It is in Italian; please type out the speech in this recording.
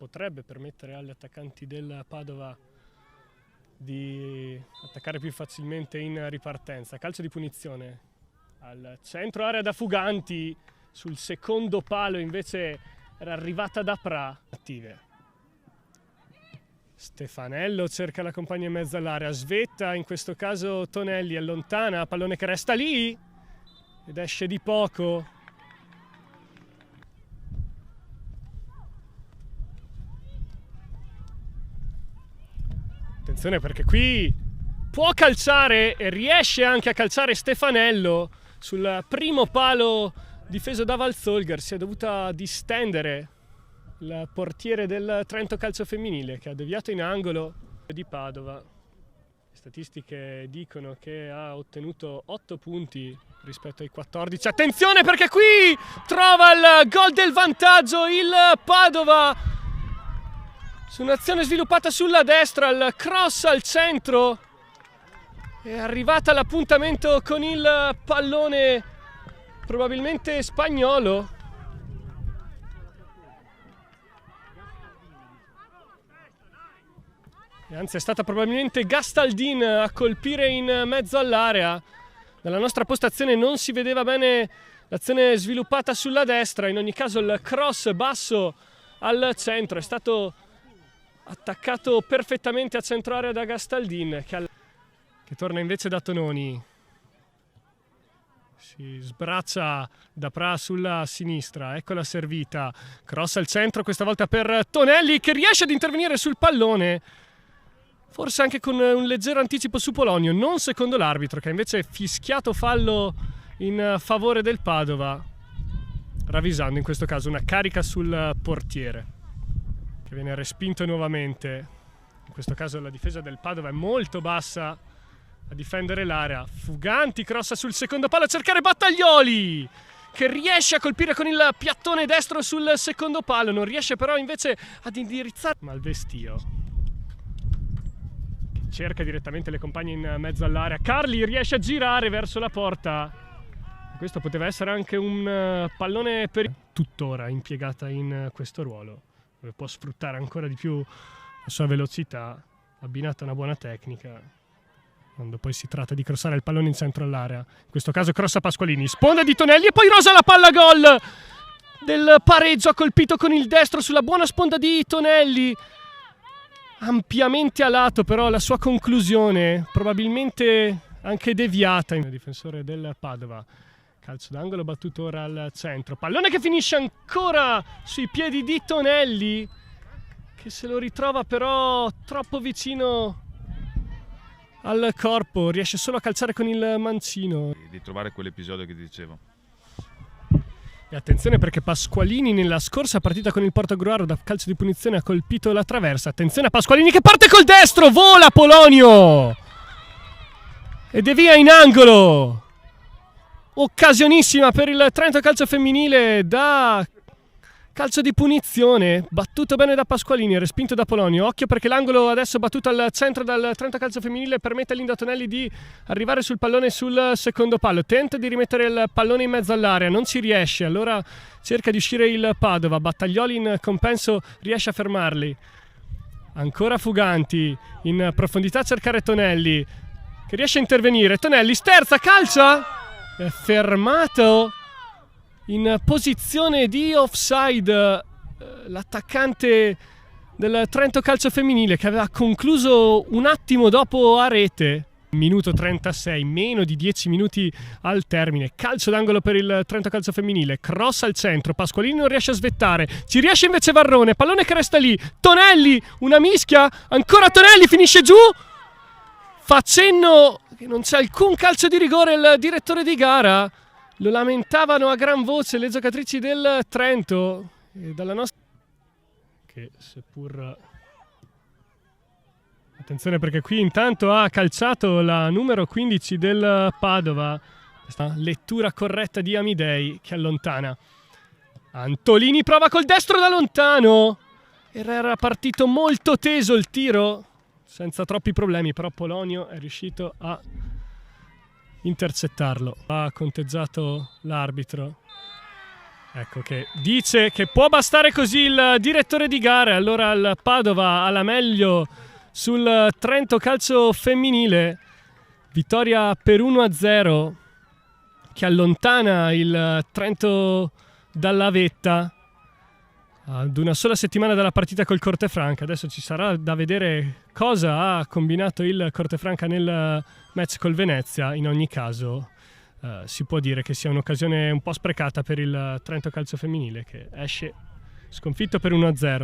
potrebbe permettere agli attaccanti del Padova di attaccare più facilmente in ripartenza. Calcio di punizione al centro area da Fuganti, sul secondo palo invece era arrivata da Pra. Attive. Stefanello cerca la compagna in mezzo all'area, svetta in questo caso Tonelli, allontana, pallone che resta lì ed esce di poco. Attenzione perché qui può calciare e riesce anche a calciare Stefanello sul primo palo difeso da Valzolger. Si è dovuta distendere il portiere del Trento Calcio Femminile che ha deviato in angolo di Padova. Le statistiche dicono che ha ottenuto 8 punti rispetto ai 14. Attenzione perché qui trova il gol del vantaggio il Padova su un'azione sviluppata sulla destra, il cross al centro. È arrivata all'appuntamento con il pallone probabilmente spagnolo. E anzi è stata probabilmente Gastaldin a colpire in mezzo all'area. Dalla nostra postazione non si vedeva bene l'azione sviluppata sulla destra. In ogni caso il cross basso al centro è stato attaccato perfettamente a centro area da Gastaldin che torna invece da Tononi. Si sbraccia da Pra sulla sinistra, ecco la servita, cross al centro questa volta per Tonelli che riesce ad intervenire sul pallone, forse anche con un leggero anticipo su Polonio, non secondo l'arbitro che ha invece fischiato fallo in favore del Padova, ravvisando in questo caso una carica sul portiere che viene respinto nuovamente. In questo caso la difesa del Padova è molto bassa a difendere l'area. Fuganti crossa sul secondo palo a cercare Battaglioli che riesce a colpire con il piattone destro sul secondo palo, non riesce però invece ad indirizzare Malvestio che cerca direttamente le compagne in mezzo all'area. Carli riesce a girare verso la porta. Questo poteva essere anche un pallone per tuttora impiegata in questo ruolo, dove può sfruttare ancora di più la sua velocità abbinata a una buona tecnica quando poi si tratta di crossare il pallone in centro all'area. In questo caso crossa Pasqualini, sponda di Tonelli e poi rosa la palla, gol del pareggio, ha colpito con il destro sulla buona sponda di Tonelli, ampiamente a lato però la sua conclusione probabilmente anche deviata. Il difensore del Padova, calcio d'angolo battuto ora al centro, pallone che finisce ancora sui piedi di Tonelli che se lo ritrova però troppo vicino al corpo, riesce solo a calciare con il mancino. Di trovare quell'episodio che ti dicevo. E attenzione perché Pasqualini nella scorsa partita con il Portogruaro da calcio di punizione ha colpito la traversa. Attenzione a Pasqualini che parte col destro, vola Polonio ed è via in angolo. Occasionissima per il Trento Calcio Femminile da calcio di punizione, battuto bene da Pasqualini, respinto da Polonio. Occhio perché l'angolo adesso battuto al centro dal Trento Calcio Femminile permette a Linda Tonelli di arrivare sul pallone sul secondo palo. Tenta di rimettere il pallone in mezzo all'area, non ci riesce, allora cerca di uscire il Padova. Battaglioli in compenso riesce a fermarli. Ancora Fuganti, in profondità a cercare Tonelli che riesce a intervenire. Tonelli sterza, calcia, è fermato in posizione di offside l'attaccante del Trento Calcio Femminile che aveva concluso un attimo dopo a rete. Minuto 36, meno di 10 minuti al termine. Calcio d'angolo per il Trento Calcio Femminile, cross al centro, Pasqualini non riesce a svettare, ci riesce invece Varrone, pallone che resta lì, Tonelli, una mischia, ancora Tonelli, finisce giù, fa cenno che non c'è alcun calcio di rigore il direttore di gara. Lo lamentavano a gran voce le giocatrici del Trento e dalla nostra che seppur attenzione perché qui intanto ha calciato la numero 15 del Padova, questa lettura corretta di Amidei che allontana. Antolini prova col destro da lontano, era partito molto teso il tiro senza troppi problemi, però Polonio è riuscito a intercettarlo. Ha conteggiato l'arbitro. Ecco che dice che può bastare così il direttore di gara. Allora il Padova alla meglio sul Trento calcio femminile. Vittoria per 1-0 che allontana il Trento dalla vetta ad una sola settimana dalla partita col Cortefranca. Adesso ci sarà da vedere cosa ha combinato il Cortefranca nel match col Venezia. In ogni caso si può dire che sia un'occasione un po' sprecata per il Trento calcio femminile, che esce sconfitto per 1-0.